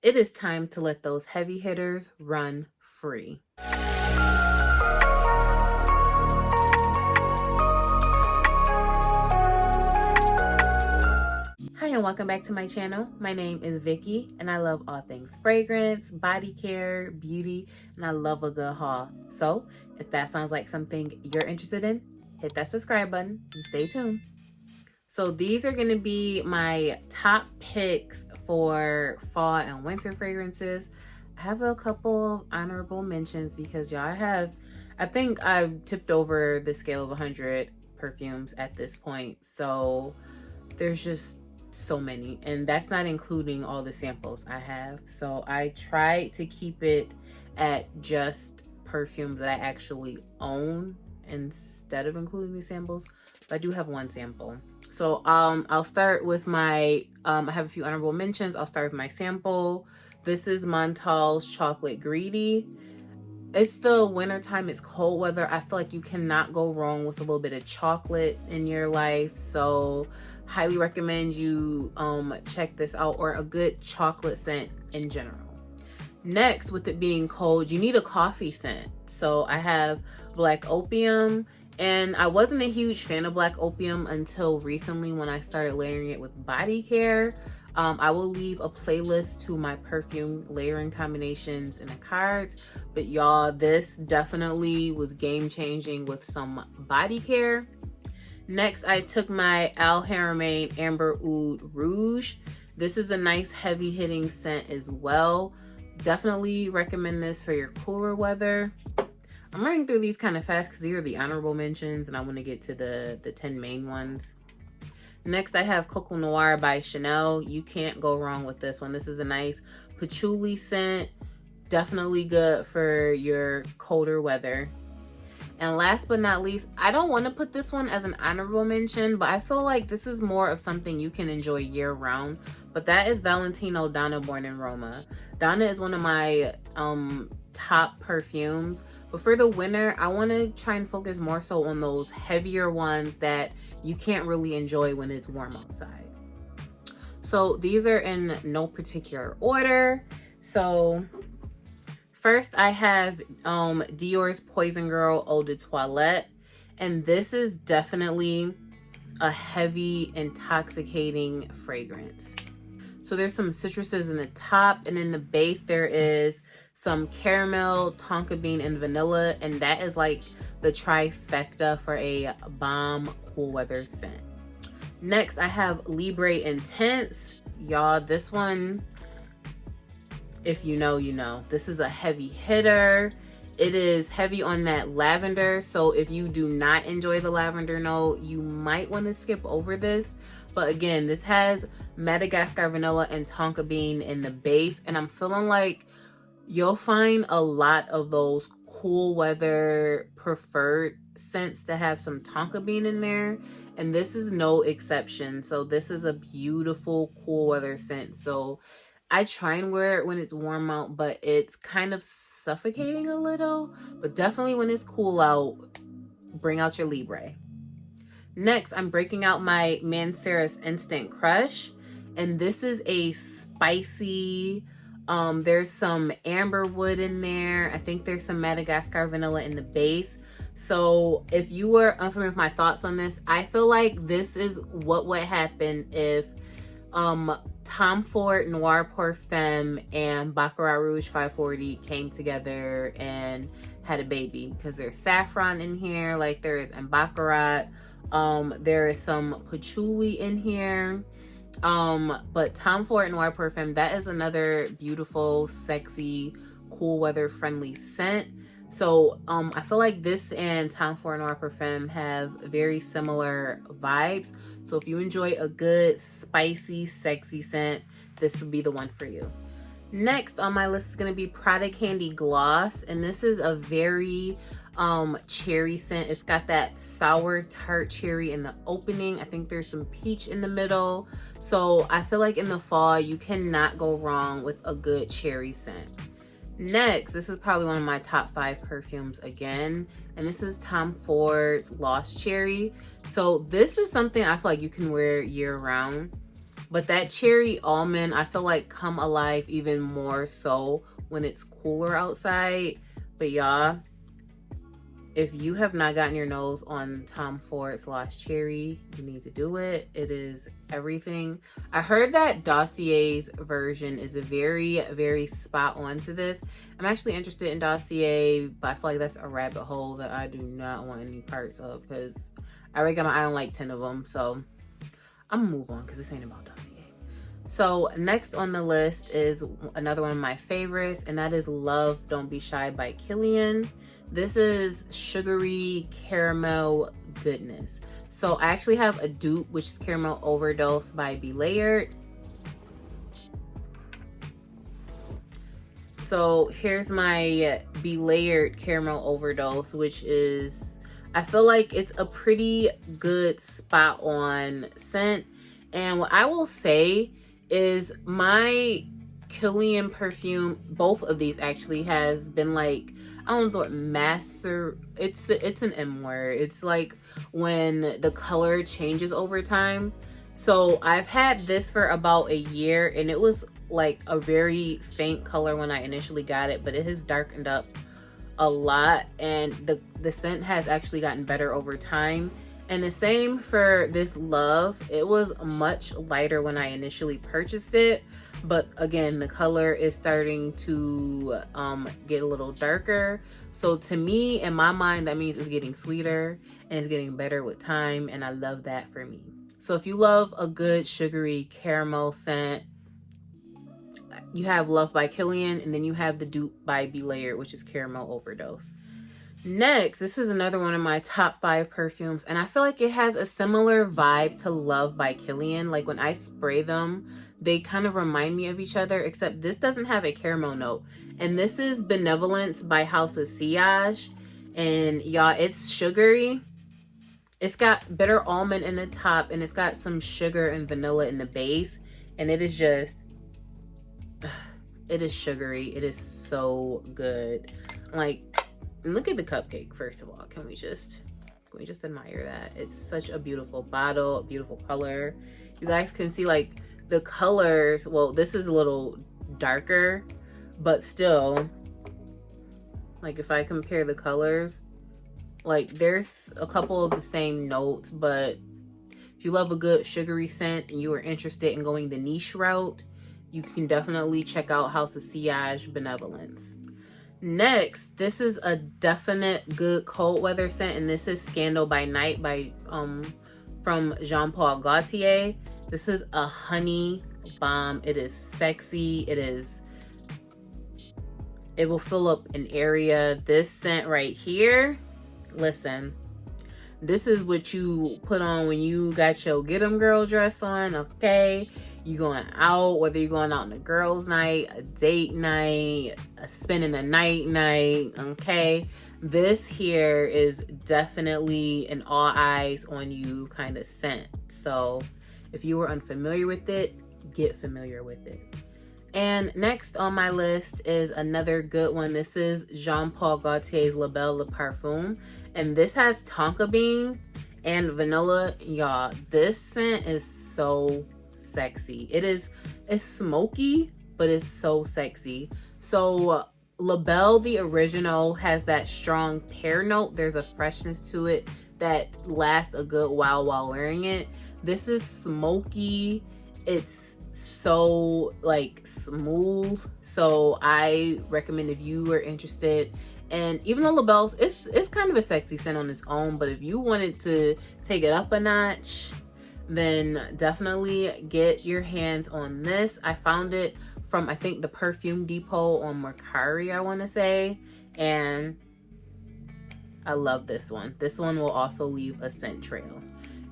It is time to let those heavy hitters run free. Hi and welcome back to my channel. My name is Vicky and I love all things fragrance, body care, beauty, and I love a good haul. So if that sounds like something you're interested in, hit that subscribe button and stay tuned. So these are going to be my top picks for fall and winter fragrances. I have a couple of honorable mentions because I think I've tipped over the scale of 100 perfumes at this point. So there's just so many, and that's not including all the samples I have. So I tried to keep it at just perfumes that I actually own instead of including the samples, but I do have one sample. So I'll start with my I have a few honorable mentions. I'll start with my sample. This is Montal's Chocolate Greedy. It's the winter time, it's cold weather. I feel like you cannot go wrong with a little bit of chocolate in your life. So highly recommend you check this out, or a good chocolate scent in general. Next, with it being cold, you need a coffee scent. So I have Black Opium, and I wasn't a huge fan of Black Opium until recently when I started layering it with body care. I will leave a playlist to my perfume layering combinations in the cards, but y'all, this definitely was game changing with some body care. Next, I took my Al Haramain Amber Oud Rouge. This is a nice heavy hitting scent as well. Definitely recommend this for your cooler weather. I'm running through these kind of fast because these are the honorable mentions and I want to get to the 10 main ones. Next, I have Coco Noir by Chanel. You can't go wrong with this one. This is a nice patchouli scent. Definitely good for your colder weather. And last but not least, I don't want to put this one as an honorable mention, but I feel like this is more of something you can enjoy year round. But that is Valentino Donna Born in Roma. Donna is one of my top perfumes. But for the winter, I want to try and focus more so on those heavier ones that you can't really enjoy when it's warm outside. So these are in no particular order. So first, I have Dior's Poison Girl Eau de Toilette. And this is definitely a heavy, intoxicating fragrance. So there's some citruses in the top, and in the base there is some caramel, tonka bean, and vanilla. And that is like the trifecta for a bomb cool weather scent. Next, I have Libre Intense. Y'all, this one, if you know, you know. This is a heavy hitter. It is heavy on that lavender. So if you do not enjoy the lavender note, you might want to skip over this. But again, this has Madagascar vanilla and tonka bean in the base. And I'm feeling like you'll find a lot of those cool weather preferred scents to have some tonka bean in there. And this is no exception. So this is a beautiful cool weather scent. So I try and wear it when it's warm out, but it's kind of suffocating a little. But definitely when it's cool out, bring out your Libre. Next, I'm breaking out my Mancera's Instant Crush. And this is a spicy, there's some amber wood in there. I think there's some Madagascar vanilla in the base. So if you were unfamiliar with my thoughts on this, I feel like this is what would happen if Tom Ford Noir Parfum and Baccarat Rouge 540 came together and had a baby, because there's saffron in here like there is in Baccarat. There is some patchouli in here. But Tom Ford Noir Parfum, that is another beautiful, sexy, cool weather friendly scent. So I feel like this and Tom Ford Noir Parfum have very similar vibes. So if you enjoy a good, spicy, sexy scent, this would be the one for you. Next on my list is going to be Prada Candy Gloss. And this is a very cherry scent. It's got that sour tart cherry in the opening. I think there's some peach in the middle. So I feel like in the fall, you cannot go wrong with a good cherry scent. Next, this is probably one of my top 5 perfumes again, and this is Tom Ford's Lost Cherry. So this is something I feel like you can wear year round. But that cherry almond, I feel like come alive even more so when it's cooler outside. But y'all, if you have not gotten your nose on Tom Ford's Lost Cherry, you need to do it. It is everything. I heard that Dossier's version is a very, very spot on to this. I'm actually interested in Dossier, but I feel like that's a rabbit hole that I do not want any parts of, because I already got my eye on like 10 of them. So I'm gonna move on because this ain't about Dossier. So next on the list is another one of my favorites, and that is Love Don't Be Shy by Kilian. This is sugary caramel goodness. So I actually have a dupe, which is Caramel Overdose by Be Layered. So here's my Be Layered Caramel Overdose, which is, I feel like it's a pretty good spot on scent. And what I will say is my Kilian perfume, both of these actually, has been like, I don't know what master, it's an M word. It's like when the color changes over time. So I've had this for about a year, and it was like a very faint color when I initially got it, but it has darkened up a lot, and the scent has actually gotten better over time. And the same for this Love. It was much lighter when I initially purchased it, but again, the color is starting to get a little darker. So to me, in my mind, that means it's getting sweeter and it's getting better with time, and I love that for me. So if you love a good sugary caramel scent, you have Love by Kilian, and then you have the dupe by Be Layered, which is Caramel Overdose. Next, this is another one of my top 5 perfumes, and I feel like it has a similar vibe to Love by Kilian. Like when I spray them, they kind of remind me of each other, except this doesn't have a caramel note. And this is Benevolence by House of Sillage. And y'all, it's sugary. It's got bitter almond in the top, and it's got some sugar and vanilla in the base. And it is just, it is sugary. It is so good. Like, look at the cupcake, first of all. Can we just admire that? It's such a beautiful bottle, a beautiful color. You guys can see like the colors. Well, this is a little darker, but still, like if I compare the colors, like there's a couple of the same notes, but if you love a good sugary scent and you are interested in going the niche route, you can definitely check out House of Sillage Benevolence. Next, this is a definite good cold weather scent, and this is Scandal by Night by from Jean Paul Gaultier. This is a honey bomb. It is sexy. It will fill up an area. This scent right here, listen, this is what you put on when you got your get 'em girl dress on, okay? You going out, whether you're going out on a girls' night, a date night, a spending a night, okay? This here is definitely an all eyes on you kind of scent. So if you were unfamiliar with it, get familiar with it. And next on my list is another good one. This is Jean Paul Gaultier's La Belle Le Parfum. And this has tonka bean and vanilla. Y'all, this scent is so sexy. It's smoky, but it's so sexy. So La Belle, the original, has that strong pear note. There's a freshness to it that lasts a good while wearing it. This is smoky. It's so like smooth. So I recommend if you are interested. And even though La Belle's, it's kind of a sexy scent on its own, but if you wanted to take it up a notch, then definitely get your hands on this. I found it from, I think, the Perfume Depot on Mercari, I want to say. And I love this one. This one will also leave a scent trail.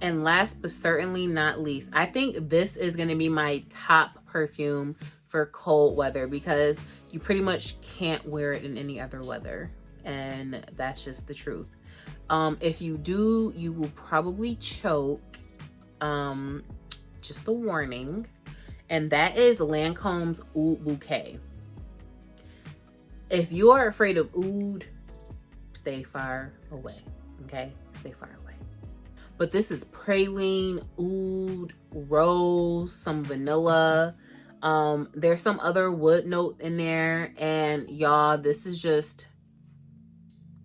And last but certainly not least, I think this is going to be my top perfume for cold weather, because you pretty much can't wear it in any other weather. And that's just the truth. If you do, you will probably choke. Just a warning. And that is Lancome's Oud Bouquet. If you are afraid of oud, stay far away. Okay? Stay far away. But this is praline, oud, rose, some vanilla. There's some other wood note in there, and y'all, this is just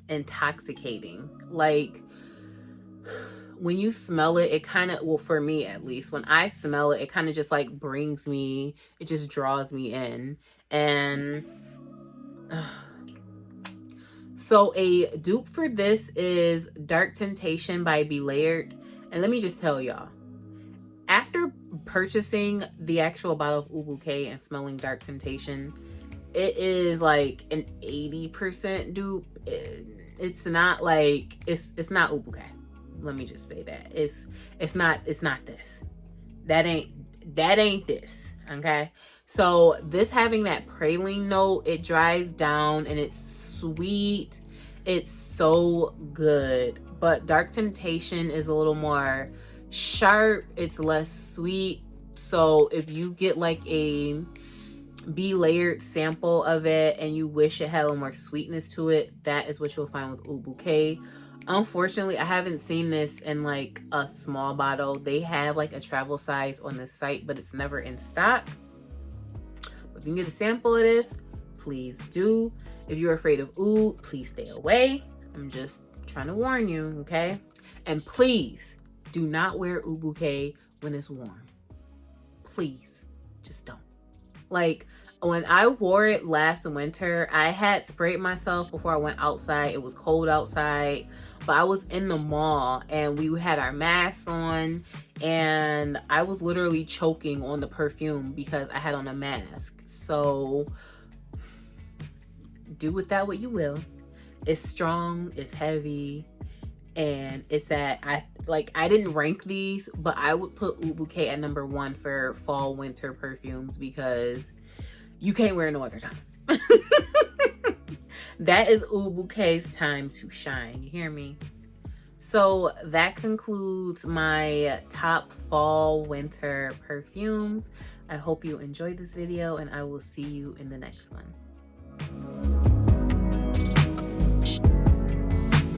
intoxicating. Like, when you smell it, it kind of, well, for me at least, when I smell it, it kind of just like brings me, it just draws me in. And so a dupe for this is Dark Temptation by Belayered. And let me just tell y'all, after purchasing the actual bottle of Oud Bouquet and smelling Dark Temptation, it is like an 80% dupe. It's not like, it's not Oud Bouquet. Let me just say that. It's not this. That ain't this. Okay? So this having that praline note, it dries down and it's sweet. It's so good. But Dark Temptation is a little more sharp. It's less sweet. So if you get like a Belayered sample of it and you wish it had a little more sweetness to it, that is what you'll find with Oud Bouquet. Unfortunately, I haven't seen this in like a small bottle. They have like a travel size on the site, but it's never in stock. But if you can get a sample of this, please do. If you're afraid of oud, please stay away. I'm just trying to warn you, okay? And please do not wear Oud Bouquet when it's warm. Please, just don't. Like, when I wore it last winter, I had sprayed myself before I went outside. It was cold outside, but I was in the mall and we had our masks on and I was literally choking on the perfume because I had on a mask. So do with that what you will. It's strong, it's heavy, and it's at, I didn't rank these, but I would put Oud Bouquet at number 1 for fall winter perfumes because you can't wear it no other time. That is Oud Bouquet's time to shine. You hear me? So that concludes my top fall winter perfumes. I hope you enjoyed this video and I will see you in the next one.